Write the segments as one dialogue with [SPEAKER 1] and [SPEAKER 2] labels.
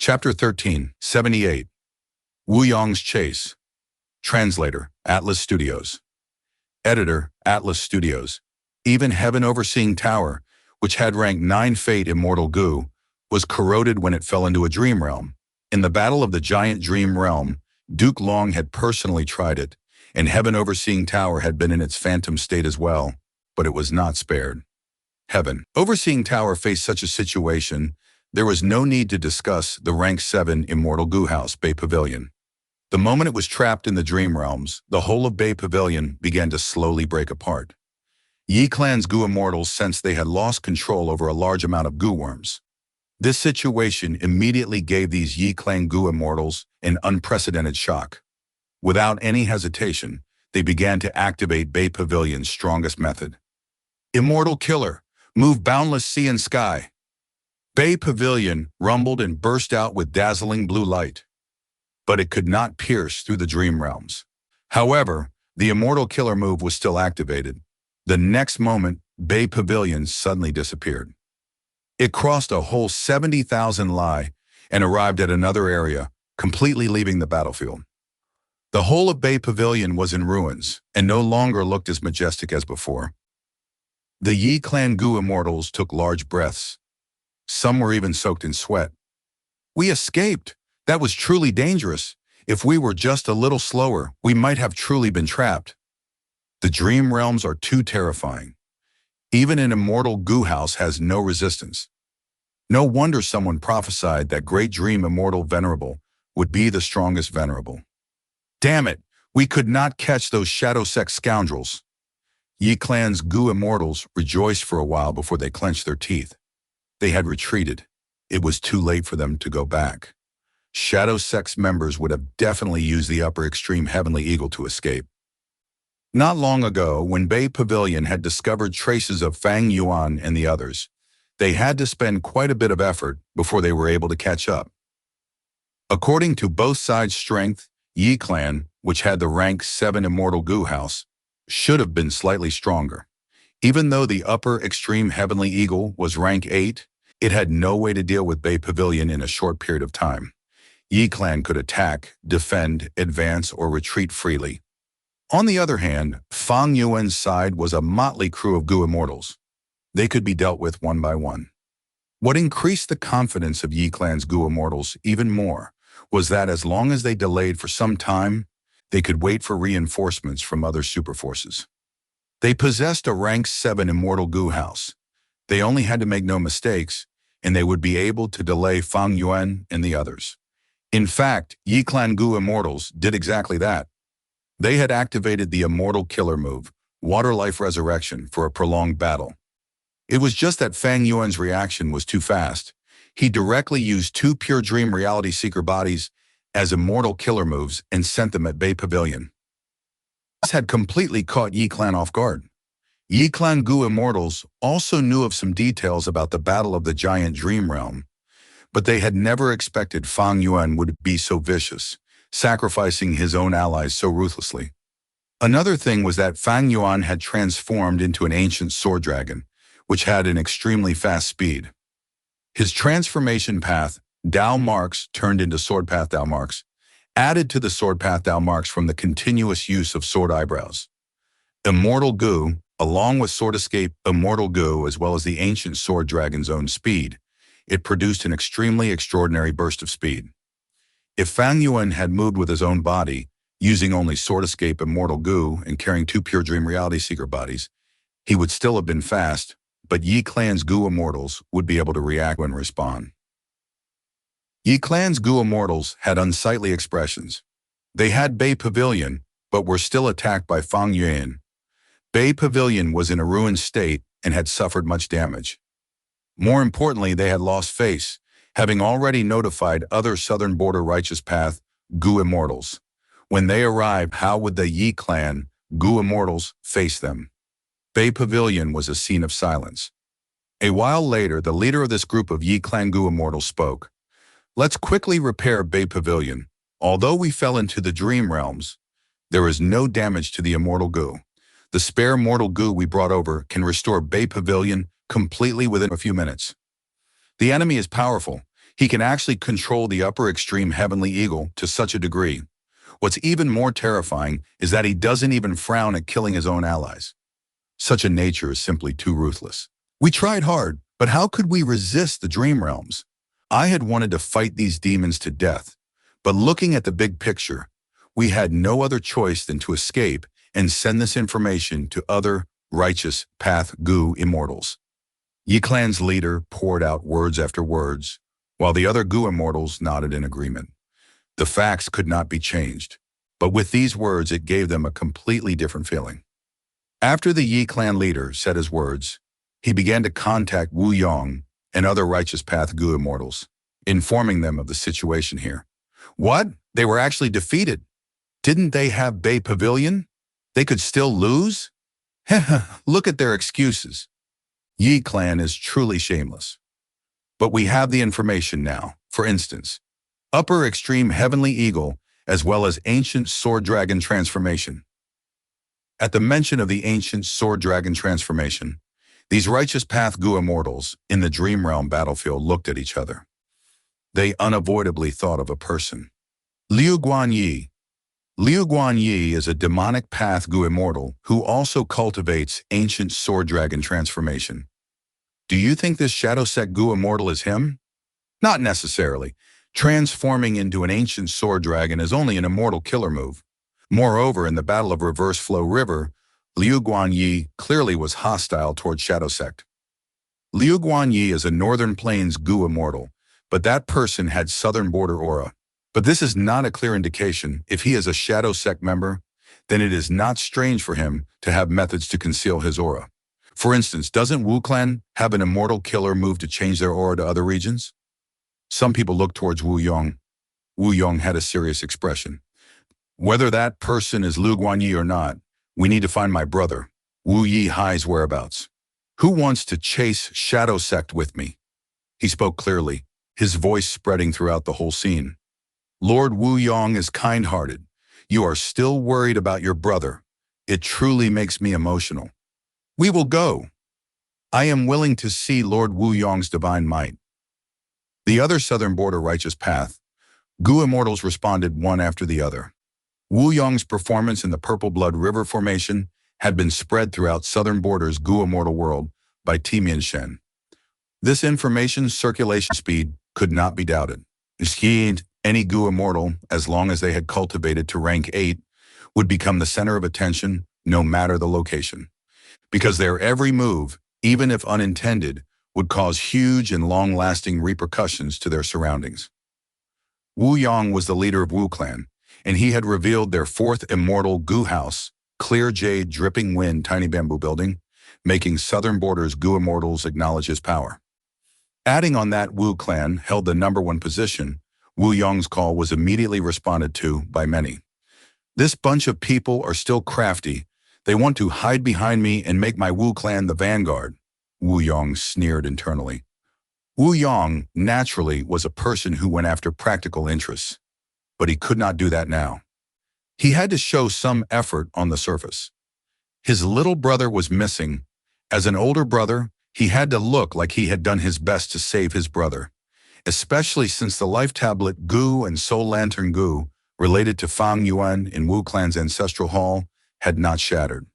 [SPEAKER 1] Chapter 13, 78. Wu Yong's Chase. Translator, Atlas Studios. Editor, Atlas Studios. Even Heaven Overseeing Tower, which had rank 9 Fate Immortal Goo, was corroded when it fell into a dream realm. In the Battle of the Giant Dream Realm, Duke Long had personally tried it, and Heaven Overseeing Tower had been in its phantom state as well, but it was not spared. Heaven Overseeing Tower faced such a situation. There was no need to discuss the rank 7 Immortal Goo House, Bay Pavilion. The moment it was trapped in the dream realms, the whole of Bay Pavilion began to slowly break apart. Yi Clan's Goo Immortals sensed they had lost control over a large amount of Goo Worms. This situation immediately gave these Yi Clan Goo Immortals an unprecedented shock. Without any hesitation, they began to activate Bay Pavilion's strongest method. Immortal Killer, move boundless sea and sky. Bay Pavilion rumbled and burst out with dazzling blue light. But it could not pierce through the dream realms. However, the Immortal Killer move was still activated. The next moment, Bay Pavilion suddenly disappeared. It crossed a whole 70,000 li and arrived at another area, completely leaving the battlefield. The whole of Bay Pavilion was in ruins and no longer looked as majestic as before. The Yi Clan Goo Immortals took large breaths. Some were even soaked in sweat. We escaped. That was truly dangerous. If we were just a little slower, we might have truly been trapped. The dream realms are too terrifying. Even an immortal Goo House has no resistance. No wonder someone prophesied that Great Dream Immortal Venerable would be the strongest venerable. Damn it, we could not catch those shadow sect scoundrels. Yi Clan's Goo Immortals rejoiced for a while before they clenched their teeth. They had retreated. It was too late for them to go back. Shadow Sect's members would have definitely used the upper extreme Heavenly Eagle to escape. Not long ago, when Bay Pavilion had discovered traces of Fang Yuan and the others, they had to spend quite a bit of effort before they were able to catch up. According to both sides' strength, Yi Clan, which had the rank 7 Immortal Goo House, should have been slightly stronger. Even though the upper extreme Heavenly Eagle was rank 8, it had no way to deal with Bay Pavilion in a short period of time. Yi Clan could attack, defend, advance, or retreat freely. On the other hand, Fang Yuan's side was a motley crew of Goo Immortals. They could be dealt with one by one. What increased the confidence of Yi Clan's Goo Immortals even more was that as long as they delayed for some time, they could wait for reinforcements from other superforces. They possessed a rank 7 Immortal Goo House. They only had to make no mistakes, and they would be able to delay Fang Yuan and the others. In fact, Yi Clan Goo Immortals did exactly that. They had activated the Immortal Killer move, Water Life Resurrection, for a prolonged battle. It was just that Fang Yuan's reaction was too fast. He directly used 2 Pure Dream Reality Seeker bodies as Immortal Killer moves and sent them at Bay Pavilion. This had completely caught Yi Clan off guard. Yi Clan Goo Immortals also knew of some details about the Battle of the Giant Dream Realm, but they had never expected Fang Yuan would be so vicious, sacrificing his own allies so ruthlessly. Another thing was that Fang Yuan had transformed into an ancient sword dragon, which had an extremely fast speed. His transformation path, Dao Marks turned into Sword Path Dao Marks, added to the Sword Path Dao Marks from the continuous use of sword eyebrows. Immortal Goo, along with Sword Escape Immortal Goo as well as the ancient sword dragon's own speed, it produced an extremely extraordinary burst of speed. If Fang Yuan had moved with his own body, using only Sword Escape Immortal Goo and carrying 2 Pure Dream Reality Seeker bodies, he would still have been fast, but Yi Clan's Goo Immortals would be able to react and respond. Yi Clan's Goo Immortals had unsightly expressions. They had Bay Pavilion, but were still attacked by Fang Yuan. Bay Pavilion was in a ruined state and had suffered much damage. More importantly, they had lost face, having already notified other Southern Border Righteous Path Goo Immortals. When they arrived, how would the Yi Clan Goo Immortals face them? Bay Pavilion was a scene of silence. A while later, the leader of this group of Yi Clan Goo Immortals spoke. Let's quickly repair Bay Pavilion. Although we fell into the dream realms, there is no damage to the Immortal Goo. The spare Mortal Goo we brought over can restore Bay Pavilion completely within a few minutes. The enemy is powerful. He can actually control the upper extreme heavenly eagle to such a degree. What's even more terrifying is that he doesn't even frown at killing his own allies. Such a nature is simply too ruthless. We tried hard, but how could we resist the dream realms? I had wanted to fight these demons to death, but looking at the big picture, we had no other choice than to escape and send this information to other righteous path Gu immortals. Yi Clan's leader poured out words after words, while the other Gu immortals nodded in agreement. The facts could not be changed, but with these words it gave them a completely different feeling. After the Yi Clan leader said his words, he began to contact Wu Yong and other righteous path Gu immortals, informing them of the situation here. What? They were actually defeated. Didn't they have Bay Pavilion? They could still lose? Look at their excuses. Yi Clan is truly shameless. But we have the information now. For instance, Upper Extreme Heavenly Eagle, as well as Ancient Sword Dragon Transformation. At the mention of the Ancient Sword Dragon Transformation, these righteous path Gu immortals in the Dream Realm battlefield looked at each other. They unavoidably thought of a person. Liu Guanyi. Liu Guanyi is a demonic path Gu immortal who also cultivates Ancient Sword Dragon Transformation. Do you think this Shadow Sect Gu immortal is him? Not necessarily. Transforming into an Ancient Sword Dragon is only an immortal killer move. Moreover, in the Battle of Reverse Flow River, Liu Guanyi clearly was hostile toward Shadow Sect. Liu Guanyi is a Northern Plains Gu immortal, but that person had Southern Border aura. But this is not a clear indication. If he is a Shadow Sect member, then it is not strange for him to have methods to conceal his aura. For instance, doesn't Wu Clan have an immortal killer move to change their aura to other regions? Some people look towards Wu Yong. Wu Yong had a serious expression. Whether that person is Liu Guanyi or not, we need to find my brother, Wu Yi Hai's whereabouts. Who wants to chase Shadow Sect with me? He spoke clearly, his voice spreading throughout the whole scene. Lord Wu Yong is kind-hearted. You are still worried about your brother. It truly makes me emotional. We will go. I am willing to see Lord Wu Yong's divine might. The other Southern Border righteous path, Gu immortals responded one after the other. Wu Yong's performance in the Purple Blood River formation had been spread throughout Southern Border's Gu immortal world by Timian Shen. This information circulation speed could not be doubted. Indeed, any Gu immortal, as long as they had cultivated to rank 8, would become the center of attention no matter the location. Because their every move, even if unintended, would cause huge and long-lasting repercussions to their surroundings. Wu Yong was the leader of Wu Clan, and he had revealed their fourth immortal Gu house, Clear Jade Dripping Wind Tiny Bamboo Building, making Southern Border's Gu immortals acknowledge his power. Adding on that Wu Clan held the #1 position, Wu Yong's call was immediately responded to by many. This bunch of people are still crafty. They want to hide behind me and make my Wu Clan the vanguard, Wu Yong sneered internally. Wu Yong, naturally, was a person who went after practical interests, but he could not do that now. He had to show some effort on the surface. His little brother was missing. As an older brother, he had to look like he had done his best to save his brother, especially since the Life Tablet Gu and Soul Lantern Gu, related to Fang Yuan in Wu Clan's ancestral hall, had not shattered.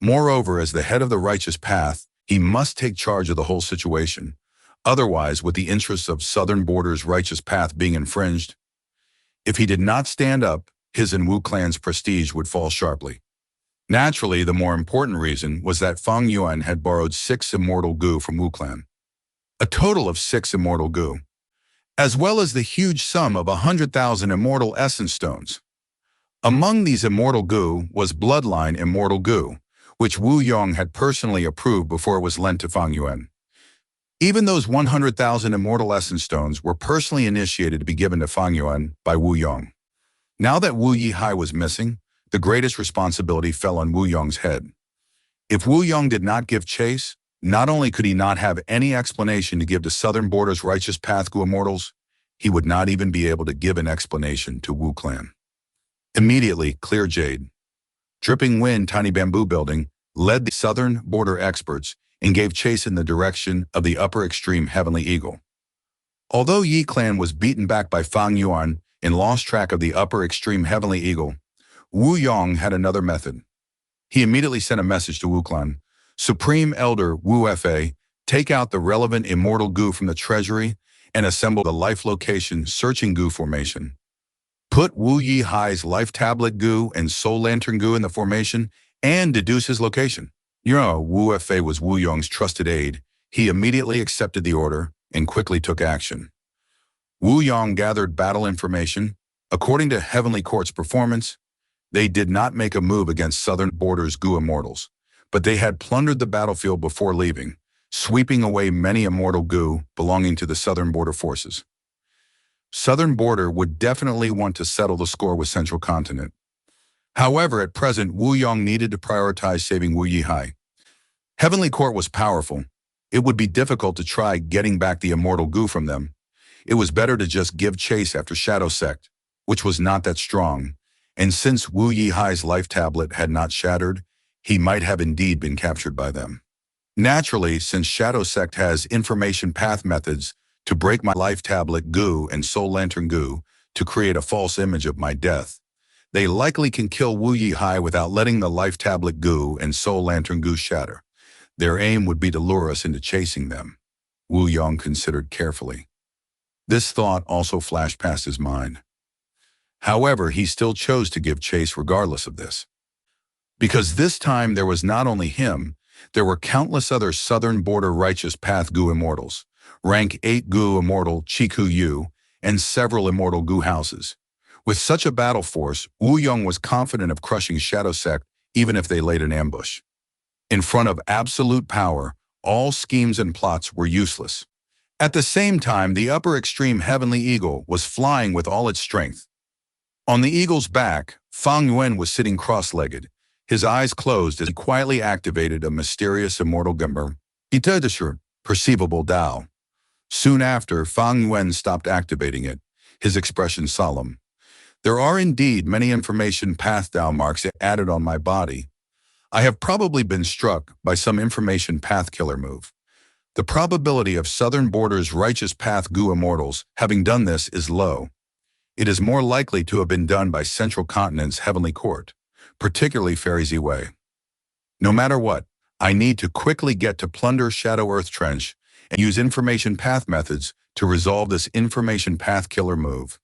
[SPEAKER 1] Moreover, as the head of the righteous path, he must take charge of the whole situation. Otherwise, with the interests of Southern Border's righteous path being infringed, if he did not stand up, his and Wu Clan's prestige would fall sharply. Naturally, the more important reason was that Fang Yuan had borrowed 6 immortal Gu from Wu Clan. A total of 6 immortal Gu, as well as the huge sum of 100,000 immortal essence stones. Among these immortal Gu was Bloodline Immortal Gu, which Wu Yong had personally approved before it was lent to Fang Yuan. Even those 100,000 immortal essence stones were personally initiated to be given to Fang Yuan by Wu Yong. Now that Wu Yihai was missing, the greatest responsibility fell on Wu Yong's head. If Wu Yong did not give chase, not only could he not have any explanation to give to Southern Border's righteous path Gu immortals, he would not even be able to give an explanation to Wu Clan. Immediately, Clear Jade, Dripping Wind Tiny Bamboo Building led the Southern Border experts and gave chase in the direction of the Upper Extreme Heavenly Eagle. Although Yi clan was beaten back by Fang Yuan and lost track of the upper extreme heavenly eagle, Wu Yong had another method. He immediately sent a message to Wu clan. Supreme Elder Wu Fa, take out the relevant immortal goo from the treasury and assemble the life location searching goo formation. Put Wu Yi Hai's life tablet goo and soul lantern goo in the formation and deduce his location. Wu Fa was Wu Yong's trusted aide. He immediately accepted the order and quickly took action. Wu Yong gathered battle information. According to Heavenly Court's performance, they did not make a move against Southern Border's Gu Immortals, but they had plundered the battlefield before leaving, sweeping away many immortal Gu belonging to the Southern Border forces. Southern Border would definitely want to settle the score with Central Continent. However, at present, Wu Yong needed to prioritize saving Wu Yihai. Heavenly Court was powerful. It would be difficult to try getting back the immortal Gu from them. It was better to just give chase after Shadow Sect, which was not that strong, and since Wu Yihai's life tablet had not shattered, he might have indeed been captured by them. Naturally, since Shadow Sect has information path methods to break my life tablet Gu and soul lantern Gu to create a false image of my death, they likely can kill Wu Yihai without letting the life tablet Gu and soul lantern Gu shatter. Their aim would be to lure us into chasing them. Wu Yong considered carefully. This thought also flashed past his mind. However, he still chose to give chase regardless of this. Because this time there was not only him, there were countless other Southern Border Righteous Path Gu Immortals, rank 8 Gu Immortal Chiku Yu, and several Immortal Gu houses. With such a battle force, Wu Yong was confident of crushing Shadow Sect even if they laid an ambush. In front of absolute power, all schemes and plots were useless. At the same time, the upper extreme Heavenly Eagle was flying with all its strength. On the eagle's back, Fang Yuan was sitting cross-legged, his eyes closed as he quietly activated a mysterious immortal gumber, perceivable Tao. Soon after, Fang Yuan stopped activating it, his expression solemn. There are indeed many information path Tao marks added on my body. I have probably been struck by some information path killer move. The probability of Southern Border's Righteous Path Gu Immortals having done this is low. It is more likely to have been done by Central Continent's Heavenly Court, particularly Fairy Ziwei. No matter what, I need to quickly get to plunder Shadow Earth Trench and use information path methods to resolve this information path killer move.